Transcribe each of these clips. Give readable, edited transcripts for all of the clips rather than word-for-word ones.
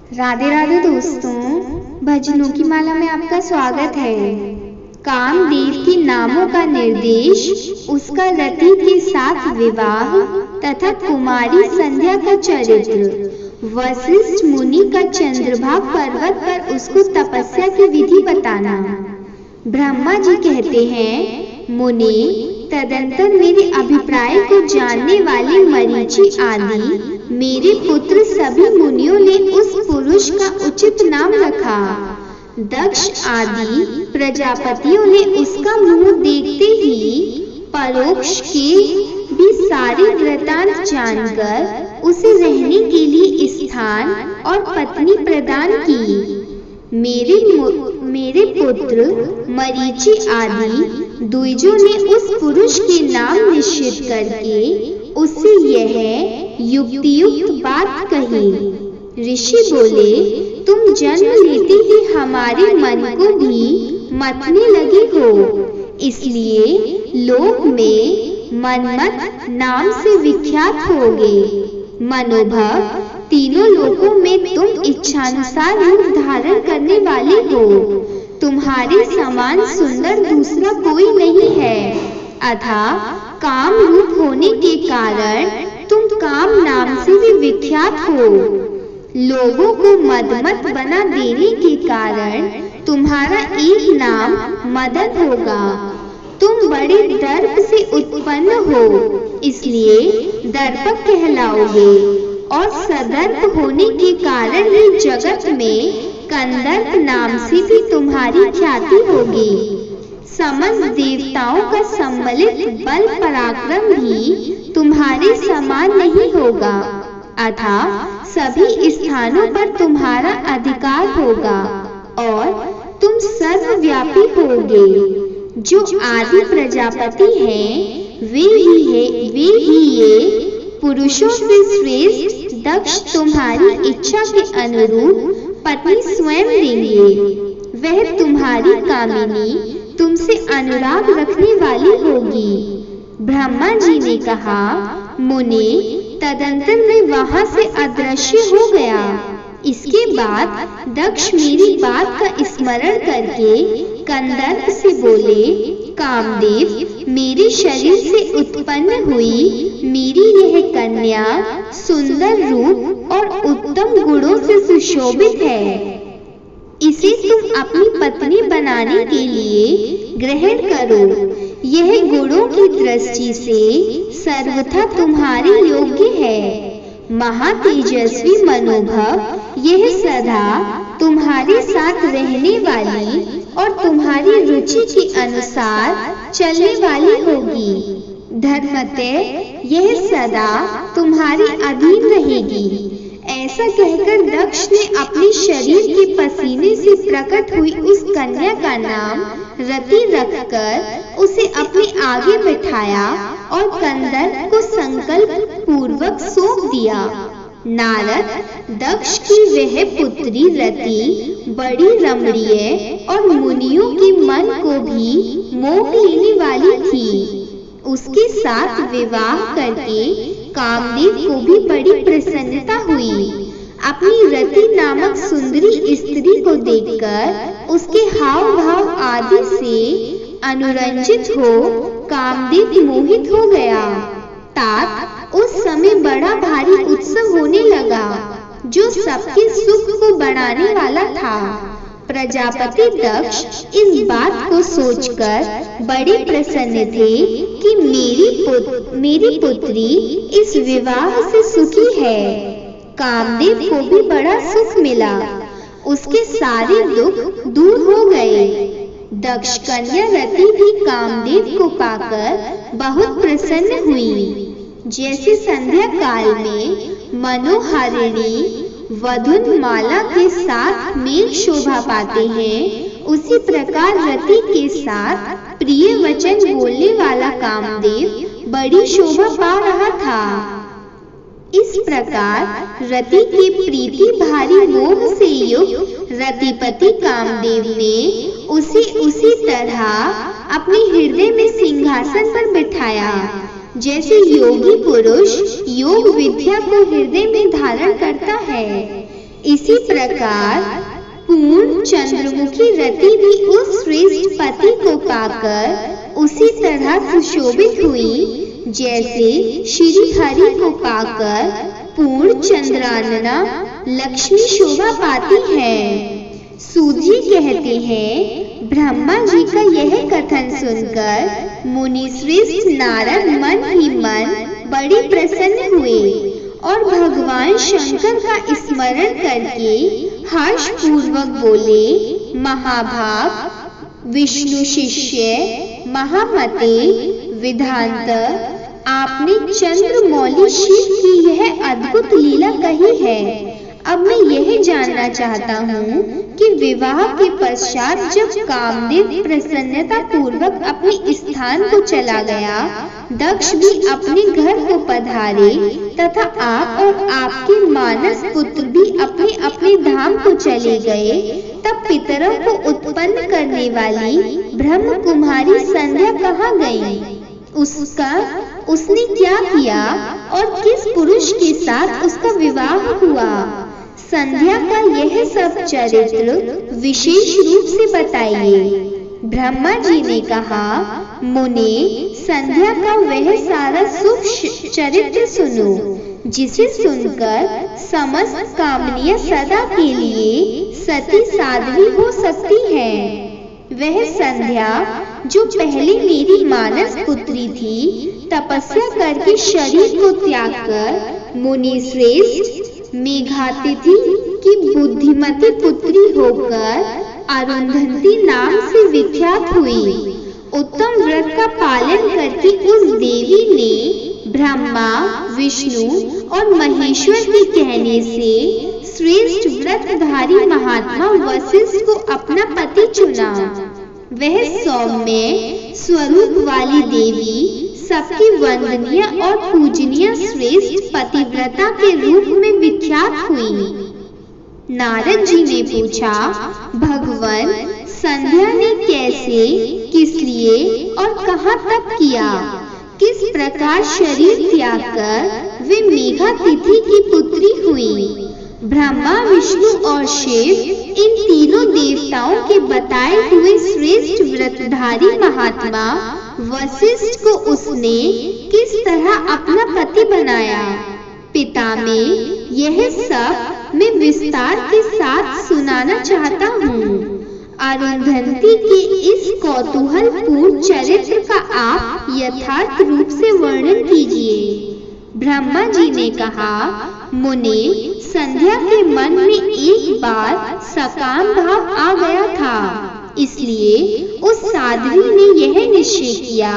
राधे राधे दोस्तों, भजनों की माला में आपका स्वागत है। कामदेव के नामों का निर्देश, उसका रति के साथ विवाह तथा कुमारी संध्या का चरित्र, वशिष्ठ मुनि का चंद्रभाग पर्वत पर उसको तपस्या की विधि बताना। ब्रह्मा जी कहते हैं, मुनि, तदंतर मेरे अभिप्राय को जानने वाले मरीचि आदि मेरे पुत्र सभी मुनियों ने उस पुरुष का उचित नाम रखा। दक्ष आदि प्रजापतियों ने उसका मुंह देखते ही परोक्ष के भी सारे वृतांत जानकर उसे रहने के लिए स्थान और पत्नी प्रदान की। मेरे पुत्र मरीचि आदि द्विजों ने उस पुरुष के नाम निश्चित करके उससे यह युक्तियुक्त बात कही। ऋषि बोले, तुम जन्म लेते ही हमारे मन को भी मथने लगे हो, इसलिए लोक में मनमत नाम से विख्यात होगे। मनोभव, तीनों लोकों में तुम इच्छानुसार रूप धारण करने वाले हो। तुम्हारे समान सुंदर दूसरा कोई नहीं है। अतः काम रूप होने के कारण तुम काम नाम से भी विख्यात हो। लोगों को मदमत बना देने के कारण तुम्हारा एक नाम मदन होगा। तुम बड़े दर्प से उत्पन्न हो, इसलिए दर्पक कहलाओगे। और सदर्प होने के कारण ही जगत में कंदर्प नाम से भी तुम्हारी ख्याति होगी। समस्त देवताओं का सम्मिलित बल पराक्रम भी तुम्हारे समान नहीं होगा। अतः सभी स्थानों पर तुम्हारा अधिकार होगा और तुम सर्वव्यापी होगे। जो आदि प्रजापति हैं, वे ही ये पुरुषों से श्रेष्ठ दक्ष तुम्हारी इच्छा के अनुरूप पत्नी स्वयं देंगे। वह तुम्हारी कामिनी, तुमसे अनुराग रखने वाली होगी। ब्रह्मा जी ने कहा, मुनि, तदंतर मैं वहां से अदृश्य हो गया। इसके बाद दक्ष मेरी बात का स्मरण करके कंदर्प से बोले, कामदेव, मेरे शरीर से उत्पन्न हुई मेरी यह कन्या सुंदर रूप और उत्तम गुणों से सुशोभित है। इसे तुम अपनी पत्नी बनाने के लिए ग्रहण करो। यह गुणों की दृष्टि से सर्वथा तुम्हारे योग्य है। महातेजस्वी मनोभव, यह सदा तुम्हारे साथ रहने वाली और तुम्हारी रुचि के अनुसार चलने वाली होगी। धर्मतः, यह सदा तुम्हारे अधीन रहेगी। ऐसा कहकर दक्ष ने अपने शरीर के पसीने से प्रकट हुई उस कन्या का नाम रति रखकर उसे अपने आगे बिठाया और कंदर्प को संकल्प पूर्वक सौंप दिया। नारद, दक्ष की वह पुत्री रति बड़ी रमणीय और मुनियों के मन को भी मोह लेने वाली थी। उसके साथ विवाह करके कामदेव को भी बड़ी प्रसन्नता हुई। अपनी रति नामक सुंदरी स्त्री को देखकर उसके हाव भाव आदि से अनुरंजित हो कामदेव मोहित हो गया। तात उस समय बड़ा भारी उत्सव होने लगा, जो सबके सुख को बढ़ाने वाला था। प्रजापति दक्ष इस बात को सोचकर बड़े प्रसन्न थे कि मेरी पुत्री इस विवाह से सुखी है। कामदेव को भी बड़ा सुख मिला, उसके सारे दुख दूर हो गए। दक्ष कन्या रति भी कामदेव को पाकर बहुत प्रसन्न हुई। जैसे संध्या काल में मनोहारिणी वधुन माला के साथ मेघ शोभा पाते हैं, उसी प्रकार रति के साथ प्रिय वचन बोलने वाला कामदेव बड़ी शोभा पा रहा था। इस प्रकार रति की प्रीति भारी मोह से युक्त रतिपति कामदेव ने उसे उसी तरह अपने हृदय में सिंहासन पर बिठाया, जैसे योगी पुरुष योग विद्या को हृदय में धारण करता है। इसी प्रकार पूर्ण चंद्रमुखी रति भी उस श्रेष्ठ पति को पाकर उसी तरह सुशोभित हुई जैसे श्री हरि को पाकर पूर्ण चंद्रानना लक्ष्मी शोभा पाती है। सूत जी कहते हैं, ब्रह्मा जी का यह कथन सुनकर मुनि श्रेष्ठ नारद मन ही मन बड़े प्रसन्न हुए और भगवान शंकर का स्मरण करके हर्ष पूर्वक बोले, महाभाग विष्णु शिष्य महामते विधांत, आपने चंद्रमौली शिव की यह अद्भुत लीला कही है। अब मैं यह जानना चाहता हूँ कि विवाह के पश्चात जब कामदेव प्रसन्नता पूर्वक अपने स्थान को चला गया, दक्ष भी अपने घर को पधारे तथा आप और आपके मानस पुत्र भी अपने अपने धाम को चले गए, तब पितरों को उत्पन्न करने वाली ब्रह्म कुमारी संध्या कहाँ गई? उसने क्या किया और किस पुरुष के साथ उसका विवाह हुआ? संध्या का यह सब चरित्र विशेष रूप से बताइए। ब्रह्मा जी ने कहा, मुने, संध्या का वह सारा शुभ चरित्र सुनो जिसे सुनकर समस्त कामनियां सदा के लिए सती साध्वी हो सकती है। वह संध्या जो पहले मेरी मानस पुत्री थी, तपस्या करके शरीर को त्याग कर मुनि श्रेष्ठ मेघातिथि की बुद्धिमती पुत्री होकर अरुंधति नाम से विख्यात हुई। उत्तम व्रत का पालन करके उस देवी ने ब्रह्मा, विष्णु और महेश्वर के कहने से श्रेष्ठ व्रतधारी महात्मा वशिष्ठ को अपना पति चुना। वह सौम्य स्वरूप वाली देवी सबकी वंदनीय और पूजनीय श्रेष्ठ पतिव्रता के रूप में विख्यात हुई। नारद जी ने पूछा, भगवान, संध्या ने कैसे, किस लिए और कहाँ तप किया? किस प्रकार शरीर त्याग कर वे मेघातिथि की पुत्री हुई? ब्रह्मा, विष्णु और शिव, इन तीनों देवताओं के बताए हुए श्रेष्ठ व्रतधारी महात्मा वशिष्ठ को उसने किस तरह अपना पति बनाया? पिता में यह सब मैं विस्तार के साथ सुनाना चाहता हूँ। अरुंधति के इस कौतूहलपूर्ण चरित्र का आप यथार्थ रूप से वर्णन कीजिए। ब्रह्मा जी ने कहा, मुने, संध्या के मन में एक बार सकाम भाव आ गया था, इसलिए उस साध्वी ने यह निश्चय किया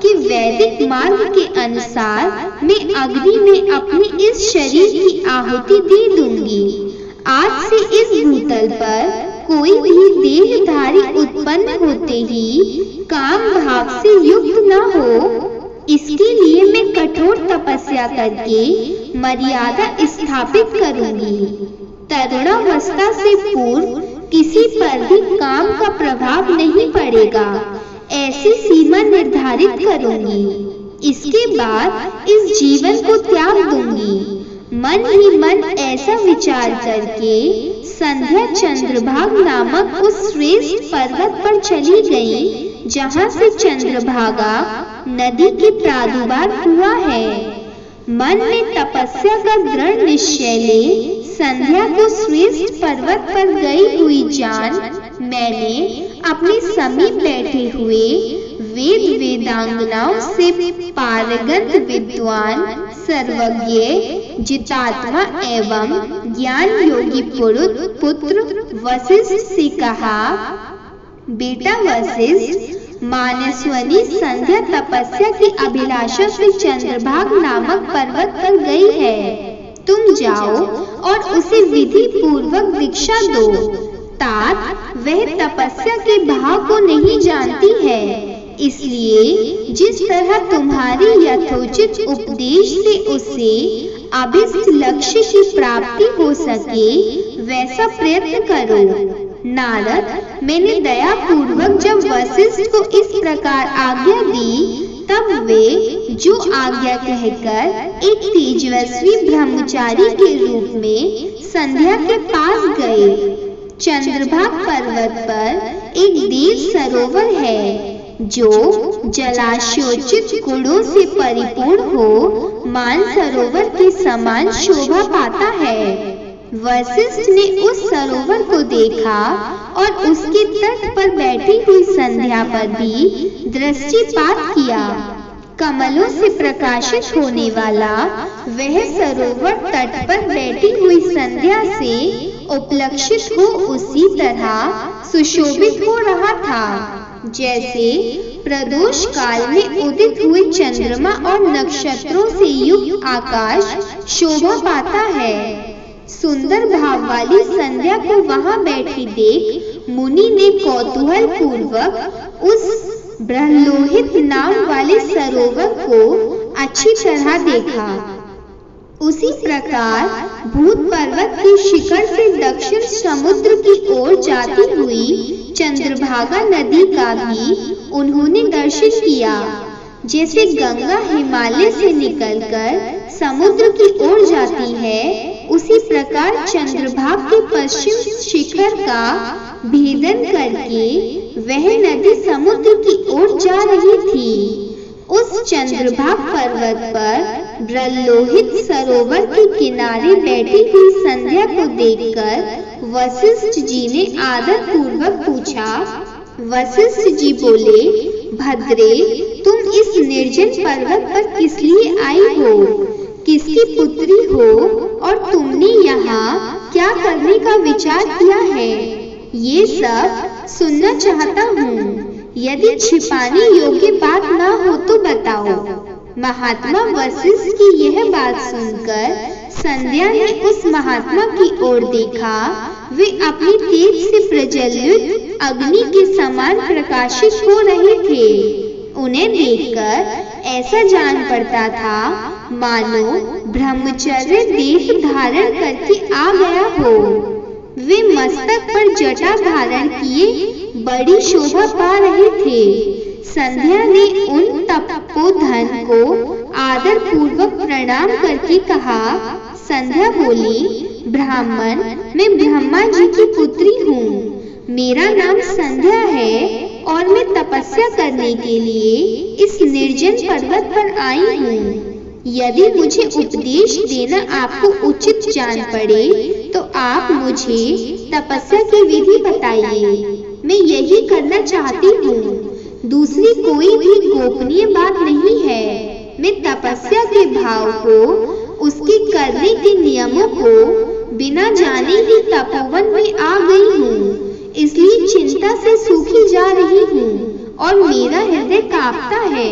कि वैदिक मार्ग के अनुसार मैं अग्नि में अपने इस शरीर की आहुति दे दूंगी। आज से इस भूतल पर कोई भी देहधारी उत्पन्न होते ही काम भाव से युक्त न हो, इसके लिए मैं कठोर तपस्या करके मर्यादा स्थापित करूंगी। तरुणावस्था से पूर्व किसी पर भी काम का प्रभाव नहीं पड़ेगा, ऐसी सीमा निर्धारित करूंगी। इसके बाद इस जीवन को त्याग दूंगी। मन ही मन ऐसा विचार करके संध्या चंद्रभाग नामक उस श्रेष्ठ पर्वत पर चली गई, जहाँ से चंद्रभागा नदी के प्रादुर्भाव हुआ है। मन में तपस्या का दृढ़ निश्चय ले संध्या को श्रेष्ठ पर्वत पर गई हुई जान मैंने अपने समीप बैठे हुए वेद वेदांगनाओं से पारंगत विद्वान, सर्वज्ञ, जितात्मा एवं ज्ञान योगी पुत्र वशिष्ठ से कहा, बेटा वशिष्ठ, मानस्वनी संध्या तपस्या की अभिलाषा से चंद्रभाग नामक पर्वत पर गई है। तुम जाओ और उसे विधि पूर्वक दीक्षा दो। तात वह तपस्या के भाव को नहीं जानती है, इसलिए जिस तरह तुम्हारी यथोचित उपदेश से उसे अभिष्ट लक्ष्य की प्राप्ति हो सके, वैसा प्रयत्न करो। नारद, मैंने दया पूर्वक जब वशिष्ठ को इस प्रकार आज्ञा दी, तब वे जो आज्ञा कहकर एक तेजस्वी ब्रह्मचारी के रूप में संध्या के पास गए। चंद्रभाग पर्वत पर एक देव सरोवर है जो जलाशयोचित गुणों से परिपूर्ण हो मानसरोवर के समान शोभा पाता है। वशिष्ठ ने उस सरोवर को देखा और उसके तट पर बैठी हुई संध्या पर भी दृष्टिपात किया। कमलों से प्रकाशित होने वाला वह सरोवर तट पर बैठी हुई संध्या से उपलक्षित हो उसी तरह सुशोभित हो रहा था जैसे प्रदोष काल में उदित हुए चंद्रमा और नक्षत्रों से युक्त आकाश शोभा पाता है। सुंदर भाव वाली संध्या को वहां बैठी देख मुनि ने कौतूहल पूर्वक उस ब्रह्मलोहित नाम वाले सरोवर को अच्छी तरह देखा। उसी प्रकार भूत पर्वत के शिखर से दक्षिण समुद्र की ओर जाती हुई चंद्रभागा नदी का भी उन्होंने दर्शन किया। जैसे गंगा हिमालय से निकलकर समुद्र की ओर जाती है, उसी प्रकार चंद्रभाग के पश्चिम शिखर का भेदन करके वह नदी समुद्र की ओर जा रही थी। उस चंद्रभाग पर्वत पर ब्रह्मलोहित सरोवर के किनारे बैठी हुई संध्या को देखकर वशिष्ठ जी ने आदर पूर्वक पूछा। वशिष्ठ जी बोले, भद्रे, तुम इस निर्जन पर्वत पर किस लिए आई हो? किसकी पुत्री हो और तुमने यहाँ क्या करने का विचार किया है? ये सब सुनना चाहता हूँ। यदि छिपाने योग्य बात ना हो तो बताओ। महात्मा वशिष्ठ की यह बात सुनकर संध्या ने उस महात्मा की ओर देखा। वे अपनी तेज से प्रज्वलित अग्नि के समान प्रकाशित हो रहे थे। उन्हें देखकर ऐसा जान पड़ता था मानो ब्रह्मचर्य देह धारण करके आ गया हो। वे मस्तक पर जटा धारण किए बड़ी शोभा पा रहे थे। संध्या ने उन तपोधन को आदर पूर्वक प्रणाम करके कहा। संध्या बोली, ब्राह्मण, मैं ब्रह्मा जी की पुत्री हूँ। मेरा नाम संध्या है और मैं तपस्या करने के लिए इस निर्जन पर्वत पर आई हूँ। यदि मुझे उपदेश देना आपको उचित जान पड़े तो आप मुझे तपस्या की विधि बताइए। मैं यही करना चाहती हूँ। दूसरी कोई भी गोपनीय बात नहीं है। मैं तपस्या के भाव को, उसके करने के नियमों को बिना जाने ही तपोवन में आ गई हूँ। इसलिए चिंता से सूखी जा रही हूँ और मेरा हृदय कांपता है।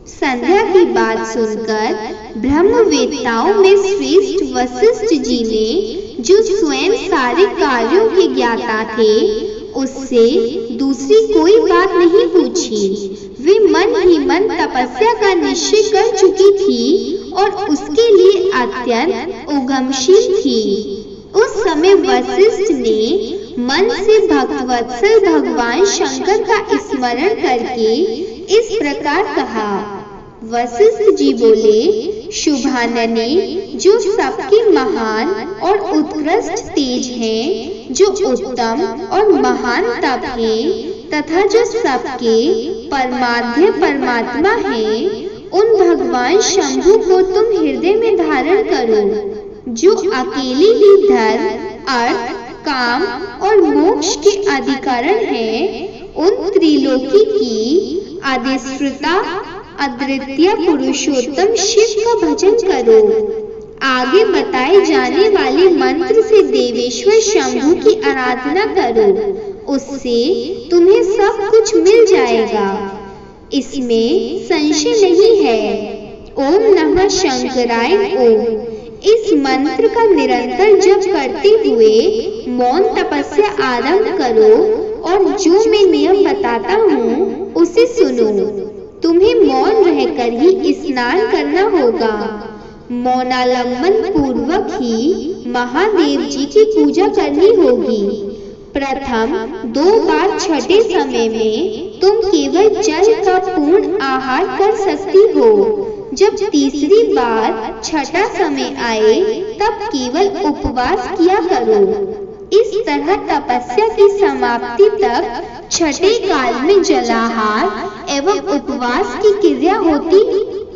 संध्या की बात सुनकर ब्रह्मवेत्ताओं में श्रेष्ठ वशिष्ठ जी ने, जो स्वयं सारे कार्यों के ज्ञाता थे, उससे दूसरी कोई बात नहीं पूछी। वे मन ही मन तपस्या का निश्चय कर चुकी थी और उसके लिए अत्यंत उद्यमशील थी। उस समय वशिष्ठ ने मन से भक्तवत्सल भगवान शंकर का स्मरण करके इस प्रकार कहा। वशिष्ठ जी बोले, शुभानने, जो सबके महान और उत्कृष्ट तेज हैं, जो उत्तम और महान तप हैं, तथा जो सबके परमाध्य परमात्मा हैं, उन भगवान शंभु को तुम हृदय में धारण करो, जो अकेले ही धर्म, अर्थ, काम और मोक्ष के अधिकरण हैं। उन त्रिलोकी की अधिष्ठाता अद्वितीय पुरुषोत्तम शिव का भजन करो। आगे बताए जाने वाले मंत्र से देवेश्वर शंभु की आराधना करो, उससे तुम्हें सब कुछ मिल जाएगा, इसमें संशय नहीं है। ओम नमः शंकराय ओम। इस मंत्र का निरंतर जप करते हुए मौन तपस्या आरंभ करो और जो मैं नियम बताता हूँ उसे सुनो। तुम्हें मौन रहकर ही स्नान करना होगा। मौनालंबन पूर्वक ही महादेव जी की पूजा करनी होगी। प्रथम 2 बार छठे समय में तुम केवल जल का पूर्ण आहार कर सकती हो। जब तीसरी बार छठा समय आए तब केवल उपवास किया करो। इस तरह तपस्या की समाप्ति तक छठे काल में जलाहार एवं उपवास की क्रिया होती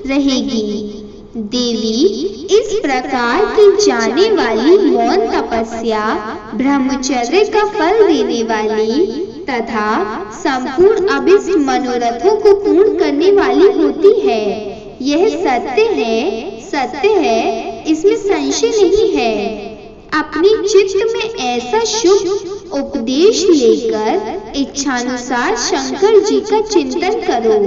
रहेगी। देवी, इस प्रकार की जाने वाली मौन तपस्या ब्रह्मचर्य का फल देने वाली तथा संपूर्ण अभिष्ट मनोरथों को पूर्ण करने वाली होती है। यह सत्य है, इसमें संशय नहीं है। अपने चित्त में ऐसा शुभ उपदेश लेकर इच्छानुसार शंकर जी का चिंतन करो।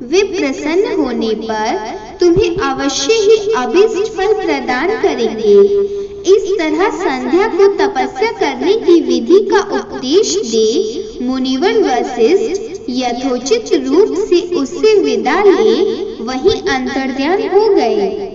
वे प्रसन्न होने पर तुम्हें अवश्य ही अभीष्ट फल प्रदान करेंगे। इस तरह संध्या को तपस्या करने की विधि का उपदेश दे मुनिवर वशिष्ठ यथोचित रूप से उससे विदा ले वहीं अंतर्ध्यान हो गए।